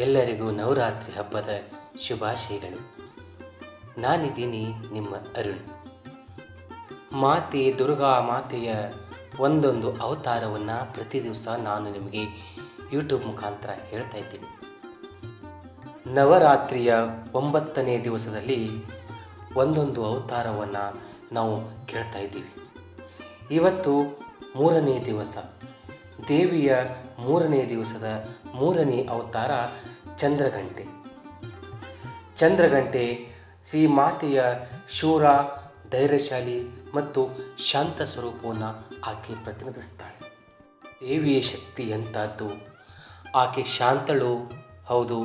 ಎಲ್ಲರಿಗೂ ನವರಾತ್ರಿ ಹಬ್ಬದ ಶುಭಾಶಯಗಳು. ನಾನಿದ್ದೀನಿ ನಿಮ್ಮ ಅರುಣ್. ಮಾತೆ ದುರ್ಗಾ ಮಾತೆಯ ಒಂದೊಂದು ಅವತಾರವನ್ನು ಪ್ರತಿ ದಿವಸ ನಾನು ನಿಮಗೆ ಯೂಟ್ಯೂಬ್ ಮುಖಾಂತರ ಹೇಳ್ತಾ ಇದ್ದೀನಿ. ನವರಾತ್ರಿಯ 9ನೇ ದಿವಸದಲ್ಲಿ ಒಂದೊಂದು ಅವತಾರವನ್ನು ನಾವು ಕೇಳ್ತಾ ಇದ್ದೀವಿ. ಇವತ್ತು 3ನೇ ದಿವಸ, ದೇವಿಯ 3ನೇ ದಿವಸದ 3ನೇ ಅವತಾರ ಚಂದ್ರಘಂಟೆ. ಚಂದ್ರಘಂಟೆ ಶ್ರೀ ಮಾತೆಯ ಶೂರ, ಧೈರ್ಯಶಾಲಿ ಮತ್ತು ಶಾಂತ ಸ್ವರೂಪವನ್ನು ಆಕೆ ಪ್ರತಿನಿಧಿಸ್ತಾಳೆ. ದೇವಿಯ ಶಕ್ತಿ ಎಂಥದ್ದು, ಆಕೆ ಶಾಂತಳು ಹೌದು,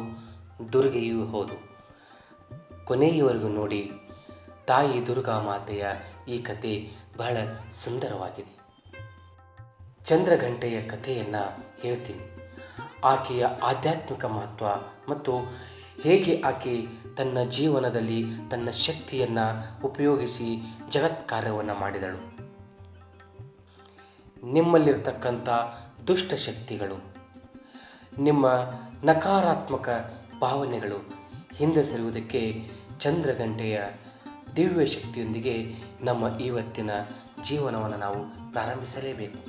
ದುರ್ಗೆಯೂ ಹೌದು. ಕೊನೆಯವರೆಗೂ ನೋಡಿ. ತಾಯಿ ದುರ್ಗಾ ಮಾತೆಯ ಈ ಕತೆ ಬಹಳ ಸುಂದರವಾಗಿದೆ. ಚಂದ್ರಘಂಟೆಯ ಕಥೆಯನ್ನು ಹೇಳ್ತೀನಿ. ಆಕೆಯ ಆಧ್ಯಾತ್ಮಿಕ ಮಹತ್ವ ಮತ್ತು ಹೇಗೆ ಆಕೆ ತನ್ನ ಜೀವನದಲ್ಲಿ ತನ್ನ ಶಕ್ತಿಯನ್ನು ಉಪಯೋಗಿಸಿ ಜಗತ್ ಕಾರ್ಯವನ್ನು ಮಾಡಿದಳು. ನಿಮ್ಮಲ್ಲಿರ್ತಕ್ಕಂಥ ದುಷ್ಟ ಶಕ್ತಿಗಳು, ನಿಮ್ಮ ನಕಾರಾತ್ಮಕ ಭಾವನೆಗಳು ಹಿಂದೆ ಸರಿಯುವುದಕ್ಕೆ ಚಂದ್ರಘಂಟೆಯ ದಿವ್ಯ ಶಕ್ತಿಯೊಂದಿಗೆ ನಮ್ಮ ಇವತ್ತಿನ ಜೀವನವನ್ನು ನಾವು ಪ್ರಾರಂಭಿಸಲೇಬೇಕು.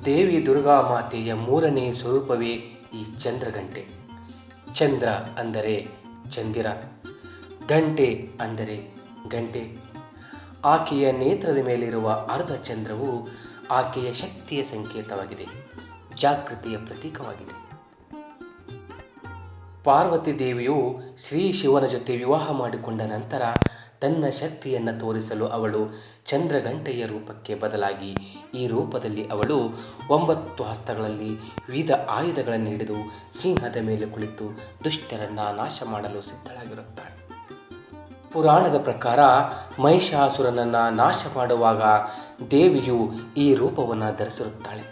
ದೇವಿ ದುರ್ಗಾ ಮಾತೆಯ 3ನೇ ಸ್ವರೂಪವೇ ಈ ಚಂದ್ರಘಂಟೆ. ಚಂದ್ರ ಅಂದರೆ ಚಂದಿರ, ಗಂಟೆ ಅಂದರೆ ಗಂಟೆ. ಆಕೆಯ ನೇತ್ರದ ಮೇಲಿರುವ ಅರ್ಧ ಚಂದ್ರವು ಆಕೆಯ ಶಕ್ತಿಯ ಸಂಕೇತವಾಗಿದೆ, ಜಾಗೃತಿಯ ಪ್ರತೀಕವಾಗಿದೆ. ಪಾರ್ವತಿ ದೇವಿಯು ಶ್ರೀ ಶಿವನ ಜೊತೆ ವಿವಾಹ ಮಾಡಿಕೊಂಡ ನಂತರ ತನ್ನ ಶಕ್ತಿಯನ್ನು ತೋರಿಸಲು ಅವಳು ಚಂದ್ರಘಂಟೆಯ ರೂಪಕ್ಕೆ ಬದಲಾಗಿ ಈ ರೂಪದಲ್ಲಿ ಅವಳು 9 ಹಸ್ತಗಳಲ್ಲಿ ವಿವಿಧ ಆಯುಧಗಳನ್ನು ಹಿಡಿದು ಸಿಂಹದ ಮೇಲೆ ಕುಳಿತು ದುಷ್ಟರನ್ನು ನಾಶ ಮಾಡಲು ಸಿದ್ಧಳಾಗಿರುತ್ತಾಳೆ. ಪುರಾಣದ ಪ್ರಕಾರ ಮಹಿಷಾಸುರನನ್ನು ನಾಶ ಮಾಡುವಾಗ ದೇವಿಯು ಈ ರೂಪವನ್ನು ಧರಿಸಿರುತ್ತಾಳೆ.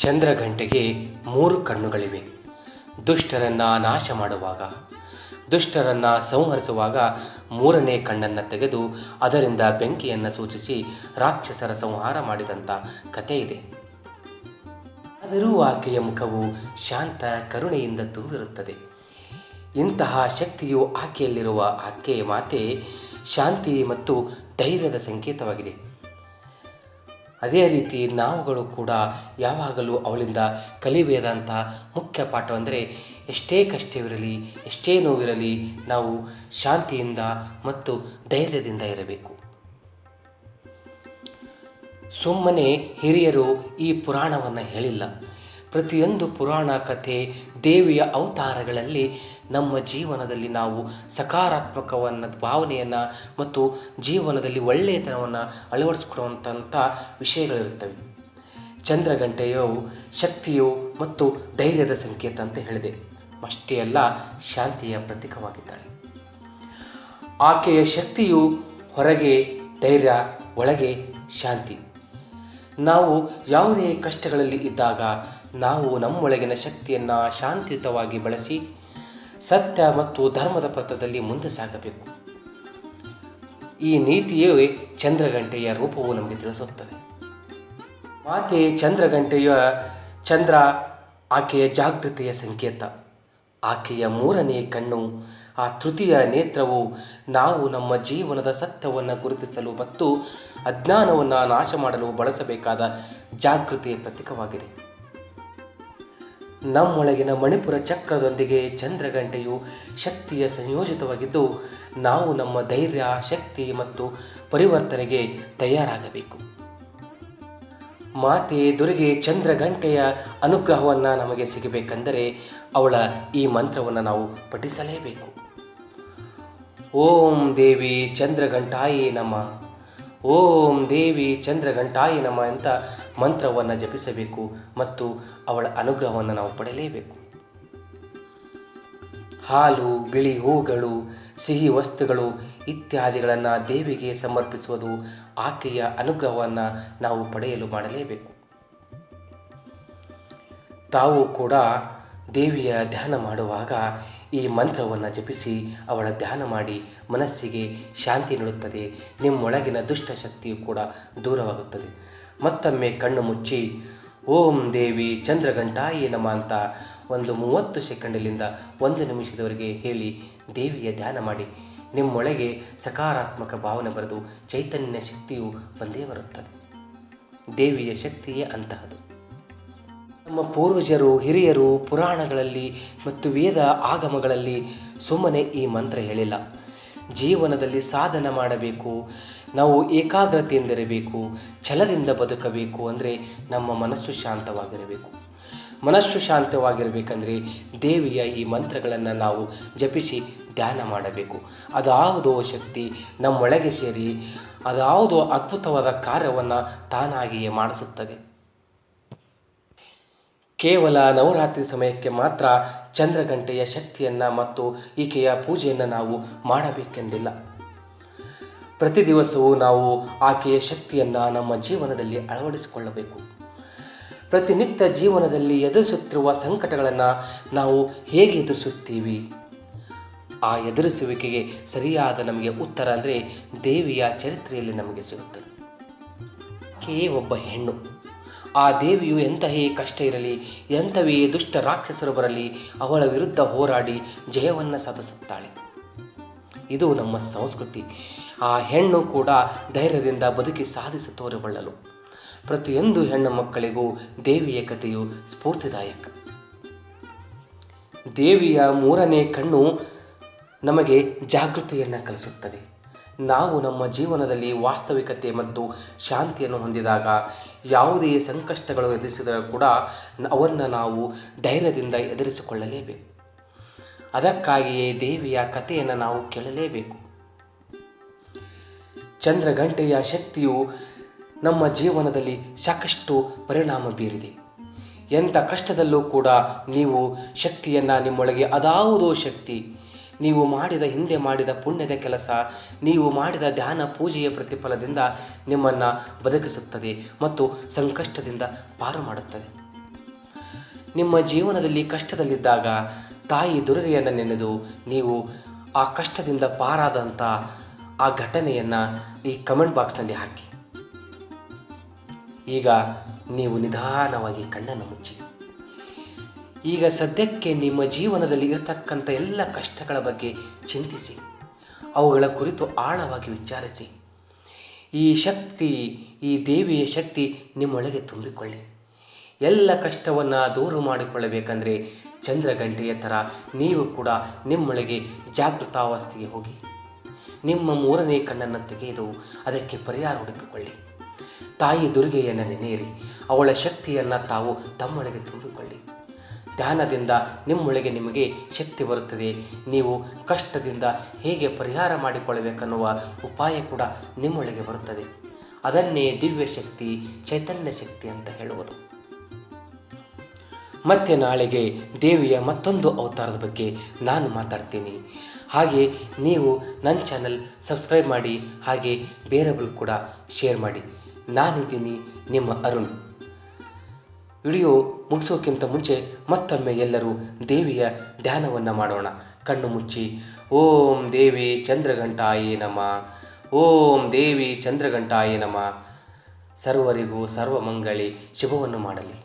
ಚಂದ್ರಘಂಟೆಗೆ 3 ಕಣ್ಣುಗಳಿವೆ. ದುಷ್ಟರನ್ನು ನಾಶ ಮಾಡುವಾಗ, ದುಷ್ಟರನ್ನು ಸಂಹರಿಸುವಾಗ 3ನೇ ಕಣ್ಣನ್ನು ತೆಗೆದು ಅದರಿಂದ ಬೆಂಕಿಯನ್ನು ಸೂಚಿಸಿ ರಾಕ್ಷಸರ ಸಂಹಾರ ಮಾಡಿದಂಥ ಕಥೆ ಇದೆ. ಆದರೂ ಆಕೆಯ ಮುಖವು ಶಾಂತ ಕರುಣೆಯಿಂದ ತುಂಬಿರುತ್ತದೆ. ಇಂತಹ ಶಕ್ತಿಯು ಆಕೆಯಲ್ಲಿರುವ ಆಕೆಯ ಮಾತೆ ಶಾಂತಿ ಮತ್ತು ಧೈರ್ಯದ ಸಂಕೇತವಾಗಿದೆ. ಅದೇ ರೀತಿ ನಾವುಗಳು ಕೂಡ ಯಾವಾಗಲೂ ಅವಳಿಂದ ಕಲಿಬೇಕಾದಂಥ ಮುಖ್ಯ ಪಾಠವೆಂದರೆ ಎಷ್ಟೇ ಕಷ್ಟವಿರಲಿ, ಎಷ್ಟೇ ನೋವಿರಲಿ, ನಾವು ಶಾಂತಿಯಿಂದ ಮತ್ತು ಧೈರ್ಯದಿಂದ ಇರಬೇಕು. ಸುಮ್ಮನೆ ಹಿರಿಯರು ಈ ಪುರಾಣವನ್ನು ಹೇಳಿಲ್ಲ. ಪ್ರತಿಯೊಂದು ಪುರಾಣ ಕಥೆ, ದೇವಿಯ ಅವತಾರಗಳಲ್ಲಿ ನಮ್ಮ ಜೀವನದಲ್ಲಿ ನಾವು ಸಕಾರಾತ್ಮಕವನ್ನು ಭಾವನೆಯನ್ನು ಮತ್ತು ಜೀವನದಲ್ಲಿ ಒಳ್ಳೆಯತನವನ್ನು ಅಳವಡಿಸಿಕೊಳ್ಳುವಂಥ ವಿಷಯಗಳಿರುತ್ತವೆ. ಚಂದ್ರಘಂಟೆಯು ಶಕ್ತಿಯು ಮತ್ತು ಧೈರ್ಯದ ಸಂಕೇತ ಅಂತ ಹೇಳಿದೆ. ಅಷ್ಟೇ ಅಲ್ಲ, ಶಾಂತಿಯ ಪ್ರತೀಕವಾಗಿದ್ದಾಳೆ. ಆಕೆಯ ಶಕ್ತಿಯು ಹೊರಗೆ ಧೈರ್ಯ, ಒಳಗೆ ಶಾಂತಿ. ನಾವು ಯಾವುದೇ ಕಷ್ಟಗಳಲ್ಲಿ ಇದ್ದಾಗ ನಾವು ನಮ್ಮೊಳಗಿನ ಶಕ್ತಿಯನ್ನು ಶಾಂತಿಯುತವಾಗಿ ಬಳಸಿ ಸತ್ಯ ಮತ್ತು ಧರ್ಮದ ಪಥದಲ್ಲಿ ಮುಂದೆ ಸಾಗಬೇಕು. ಈ ನೀತಿಯೇ ಚಂದ್ರಘಂಟೆಯ ರೂಪವು ನಮಗೆ ತಿಳಿಸುತ್ತದೆ. ಮಾತೆ ಚಂದ್ರಘಂಟೆಯ ಚಂದ್ರ ಆಕೆಯ ಜಾಗೃತಿಯ ಸಂಕೇತ. ಆಕೆಯ 3ನೇ ಕಣ್ಣು, ಆ ತೃತೀಯ ನೇತ್ರವು ನಾವು ನಮ್ಮ ಜೀವನದ ಸತ್ಯವನ್ನು ಗುರುತಿಸಲು ಮತ್ತು ಅಜ್ಞಾನವನ್ನು ನಾಶ ಮಾಡಲು ಬಳಸಬೇಕಾದ ಜಾಗೃತಿಯ ಪ್ರತೀಕವಾಗಿದೆ. ನಮ್ಮೊಳಗಿನ ಮಣಿಪುರ ಚಕ್ರದೊಂದಿಗೆ ಚಂದ್ರಘಂಟೆಯು ಶಕ್ತಿಯ ಸಂಯೋಜಿತವಾಗಿದ್ದು, ನಾವು ನಮ್ಮ ಧೈರ್ಯ, ಶಕ್ತಿ ಮತ್ತು ಪರಿವರ್ತನೆಗೆ ತಯಾರಾಗಬೇಕು. ಮಾತೆ ದುರ್ಗೆ ಚಂದ್ರಘಂಟೆಯ ಅನುಗ್ರಹವನ್ನು ನಮಗೆ ಸಿಗಬೇಕೆಂದರೆ ಅವಳ ಈ ಮಂತ್ರವನ್ನು ನಾವು ಪಠಿಸಲೇಬೇಕು. ಓಂ ದೇವಿ ಚಂದ್ರಘಂಟಾಯೇ ನಮಃ, ಓಂ ದೇವಿ ಚಂದ್ರಘಂಟಾಯೇ ನಮಃ ಅಂತ ಮಂತ್ರವನ್ನು ಜಪಿಸಬೇಕು ಮತ್ತು ಅವಳ ಅನುಗ್ರಹವನ್ನು ನಾವು ಪಡೆಯಲೇಬೇಕು. ಹಾಲು, ಬಿಳಿ ಹೂಗಳು, ಸಿಹಿ ವಸ್ತುಗಳು ಇತ್ಯಾದಿಗಳನ್ನು ದೇವಿಗೆ ಸಮರ್ಪಿಸುವುದು ಆಕೆಯ ಅನುಗ್ರಹವನ್ನು ನಾವು ಪಡೆಯಲು ಮಾಡಲೇಬೇಕು. ತಾವು ಕೂಡ ದೇವಿಯ ಧ್ಯಾನ ಮಾಡುವಾಗ ಈ ಮಂತ್ರವನ್ನು ಜಪಿಸಿ ಅವಳ ಧ್ಯಾನ ಮಾಡಿ ಮನಸ್ಸಿಗೆ ಶಾಂತಿ ನೀಡುತ್ತದೆ. ನಿಮ್ಮೊಳಗಿನ ದುಷ್ಟ ಶಕ್ತಿಯು ಕೂಡ ದೂರವಾಗುತ್ತದೆ. ಮತ್ತೊಮ್ಮೆ ಕಣ್ಣು ಮುಚ್ಚಿ ಓಂ ದೇವಿ ಚಂದ್ರಘಂಟಾಯೇ ನಮಃ ಅಂತ ಒಂದು 30 ಸೆಕೆಂಡಲ್ಲಿಂದ 1 ನಿಮಿಷದವರೆಗೆ ಹೇಳಿ ದೇವಿಯ ಧ್ಯಾನ ಮಾಡಿ. ನಿಮ್ಮೊಳಗೆ ಸಕಾರಾತ್ಮಕ ಭಾವನೆ ಬರೆದು ಚೈತನ್ಯ ಶಕ್ತಿಯು ಬಂದೇ ಬರುತ್ತದೆ. ದೇವಿಯ ಶಕ್ತಿಯೇ ಅಂತಹದು. ನಮ್ಮ ಪೂರ್ವಜರು, ಹಿರಿಯರು ಪುರಾಣಗಳಲ್ಲಿ ಮತ್ತು ವೇದ ಆಗಮಗಳಲ್ಲಿ ಸುಮ್ಮನೆ ಈ ಮಂತ್ರ ಹೇಳಿಲ್ಲ. ಜೀವನದಲ್ಲಿ ಸಾಧನೆ ಮಾಡಬೇಕು, ನಾವು ಏಕಾಗ್ರತೆಯಿಂದಿರಬೇಕು, ಛಲದಿಂದ ಬದುಕಬೇಕು ಅಂದರೆ ನಮ್ಮ ಮನಸ್ಸು ಶಾಂತವಾಗಿರಬೇಕು. ಮನಸ್ಸು ಶಾಂತವಾಗಿರಬೇಕಂದ್ರೆ ದೇವಿಯ ಈ ಮಂತ್ರಗಳನ್ನು ನಾವು ಜಪಿಸಿ ಧ್ಯಾನ ಮಾಡಬೇಕು. ಅದಾವುದೋ ಶಕ್ತಿ ನಮ್ಮೊಳಗೆ ಸೇರಿ ಅದಾವುದೋ ಅದ್ಭುತವಾದ ಕಾರ್ಯವನ್ನು ತಾನಾಗಿಯೇ ಮಾಡಿಸುತ್ತದೆ. ಕೇವಲ ನವರಾತ್ರಿ ಸಮಯಕ್ಕೆ ಮಾತ್ರ ಚಂದ್ರಘಂಟೆಯ ಶಕ್ತಿಯನ್ನು ಮತ್ತು ಈಕೆಯ ಪೂಜೆಯನ್ನು ನಾವು ಮಾಡಬೇಕೆಂದಿಲ್ಲ. ಪ್ರತಿ ದಿವಸವೂ ನಾವು ಆಕೆಯ ಶಕ್ತಿಯನ್ನು ನಮ್ಮ ಜೀವನದಲ್ಲಿ ಅಳವಡಿಸಿಕೊಳ್ಳಬೇಕು. ಪ್ರತಿನಿತ್ಯ ಜೀವನದಲ್ಲಿ ಎದುರಿಸುತ್ತಿರುವ ಸಂಕಟಗಳನ್ನು ನಾವು ಹೇಗೆ ಎದುರಿಸುತ್ತೀವಿ? ಆ ಎದುರಿಸುವಿಕೆಗೆ ಸರಿಯಾದ ನಮಗೆ ಉತ್ತರ ಅಂದರೆ ದೇವಿಯ ಚರಿತ್ರೆಯಲ್ಲಿ ನಮಗೆ ಸಿಗುತ್ತದೆ. ಆಕೆಯೇ ಒಬ್ಬ ಹೆಣ್ಣು. ಆ ದೇವಿಯು ಎಂತಹೇ ಕಷ್ಟ ಇರಲಿ, ಎಂಥವೇ ದುಷ್ಟ ರಾಕ್ಷಸರು ಬರಲಿ, ಅವಳ ವಿರುದ್ಧ ಹೋರಾಡಿ ಜಯವನ್ನು ಸಾಧಿಸುತ್ತಾಳೆ. ಇದು ನಮ್ಮ ಸಂಸ್ಕೃತಿ. ಆ ಹೆಣ್ಣು ಕೂಡ ಧೈರ್ಯದಿಂದ ಬದುಕಿ ಸಾಧಿಸಿ ತೋರಿಕೊಳ್ಳಲು ಪ್ರತಿಯೊಂದು ಹೆಣ್ಣು ಮಕ್ಕಳಿಗೂ ದೇವಿಯ ಕಥೆಯು ಸ್ಫೂರ್ತಿದಾಯಕ. ದೇವಿಯ 3ನೇ ಕಣ್ಣು ನಮಗೆ ಜಾಗೃತಿಯನ್ನು ಕಲಿಸುತ್ತದೆ. ನಾವು ನಮ್ಮ ಜೀವನದಲ್ಲಿ ವಾಸ್ತವಿಕತೆ ಮತ್ತು ಶಾಂತಿಯನ್ನು ಹೊಂದಿದಾಗ ಯಾವುದೇ ಸಂಕಷ್ಟಗಳು ಎದುರಿಸಿದರೂ ಕೂಡ ಅವನ್ನು ನಾವು ಧೈರ್ಯದಿಂದ ಎದುರಿಸಿಕೊಳ್ಳಲೇಬೇಕು. ಅದಕ್ಕಾಗಿಯೇ ದೇವಿಯ ಕಥೆಯನ್ನು ನಾವು ಕೇಳಲೇಬೇಕು. ಚಂದ್ರಘಂಟೆಯ ಶಕ್ತಿಯು ನಮ್ಮ ಜೀವನದಲ್ಲಿ ಸಾಕಷ್ಟು ಪರಿಣಾಮ ಬೀರಿದೆ. ಎಂಥ ಕಷ್ಟದಲ್ಲೂ ಕೂಡ ನೀವು ಶಕ್ತಿಯನ್ನು ನಿಮ್ಮೊಳಗೆ ಅದಾವುದೋ ಶಕ್ತಿ, ನೀವು ಹಿಂದೆ ಮಾಡಿದ ಪುಣ್ಯದ ಕೆಲಸ, ನೀವು ಮಾಡಿದ ಧ್ಯಾನ ಪೂಜೆಯ ಪ್ರತಿಫಲದಿಂದ ನಿಮ್ಮನ್ನು ಬದುಕಿಸುತ್ತದೆ ಮತ್ತು ಸಂಕಷ್ಟದಿಂದ ಪಾರು ಮಾಡುತ್ತದೆ. ನಿಮ್ಮ ಜೀವನದಲ್ಲಿ ಕಷ್ಟದಲ್ಲಿದ್ದಾಗ ತಾಯಿ ದುರ್ಗೆಯನ್ನು ನೆನೆದು ನೀವು ಆ ಕಷ್ಟದಿಂದ ಪಾರಾದಂಥ ಆ ಘಟನೆಯನ್ನು ಈ ಕಮೆಂಟ್ ಬಾಕ್ಸ್ನಲ್ಲಿ ಹಾಕಿ. ಈಗ ನೀವು ನಿಧಾನವಾಗಿ ಕಣ್ಣನ್ನು ಮುಚ್ಚಿ. ಈಗ ಸದ್ಯಕ್ಕೆ ನಿಮ್ಮ ಜೀವನದಲ್ಲಿ ಇರತಕ್ಕಂಥ ಎಲ್ಲ ಕಷ್ಟಗಳ ಬಗ್ಗೆ ಚಿಂತಿಸಿ, ಅವುಗಳ ಕುರಿತು ಆಳವಾಗಿ ವಿಚಾರಿಸಿ. ಈ ಶಕ್ತಿ, ಈ ದೇವಿಯ ಶಕ್ತಿ ನಿಮ್ಮೊಳಗೆ ತುಂಬಿಕೊಳ್ಳಿ. ಎಲ್ಲ ಕಷ್ಟವನ್ನು ದೂರ ಮಾಡಿಕೊಳ್ಳಬೇಕಂದ್ರೆ ಚಂದ್ರಘಂಟೆಯ ಥರ ನೀವು ಕೂಡ ನಿಮ್ಮೊಳಗೆ ಜಾಗೃತಾವಸ್ಥೆಗೆ ಹೋಗಿ ನಿಮ್ಮ 3ನೇ ಕಣ್ಣನ್ನು ತೆಗೆದು ಅದಕ್ಕೆ ಪರಿಹಾರ ಹುಡುಕಿಕೊಳ್ಳಿ. ತಾಯಿ ದುರ್ಗೆಯನ್ನು ನೆನೆಯಿರಿ. ಅವಳ ಶಕ್ತಿಯನ್ನು ತಾವು ತಮ್ಮೊಳಗೆ ತುಂಬಿಕೊಳ್ಳಿ. ಧ್ಯಾನದಿಂದ ನಿಮ್ಮೊಳಗೆ ನಿಮಗೆ ಶಕ್ತಿ ಬರುತ್ತದೆ. ನೀವು ಕಷ್ಟದಿಂದ ಹೇಗೆ ಪರಿಹಾರ ಮಾಡಿಕೊಳ್ಳಬೇಕನ್ನುವ ಉಪಾಯ ಕೂಡ ನಿಮ್ಮೊಳಗೆ ಬರುತ್ತದೆ. ಅದನ್ನೇ ದಿವ್ಯ ಶಕ್ತಿ, ಚೈತನ್ಯ ಶಕ್ತಿ ಅಂತ ಹೇಳುವುದು. ಮತ್ತೆ ನಾಳೆಗೆ ದೇವಿಯ ಮತ್ತೊಂದು ಅವತಾರದ ಬಗ್ಗೆ ನಾನು ಮಾತಾಡ್ತೀನಿ. ಹಾಗೆ ನೀವು ನನ್ನ ಚಾನಲ್ ಸಬ್ಸ್ಕ್ರೈಬ್ ಮಾಡಿ, ಹಾಗೆ ಬೇರೆಯವರು ಕೂಡ ಶೇರ್ ಮಾಡಿ. ನಾನಿದ್ದೀನಿ ನಿಮ್ಮ ಅರುಣ್. ವಿಡಿಯೋ ಮುಗಿಸೋಕ್ಕಿಂತ ಮುಂಚೆ ಮತ್ತೊಮ್ಮೆ ಎಲ್ಲರೂ ದೇವಿಯ ಧ್ಯಾನವನ್ನು ಮಾಡೋಣ. ಕಣ್ಣು ಮುಚ್ಚಿ ಓಂ ದೇವಿ ಚಂದ್ರಘಂಟಾಯೇ ನಮಃ, ಓಂ ದೇವಿ ಚಂದ್ರಘಂಟಾಯೇ ನಮಃ. ಸರ್ವರಿಗೂ ಸರ್ವಮಂಗಳಿ ಶುಭವನ್ನು ಮಾಡಲಿ.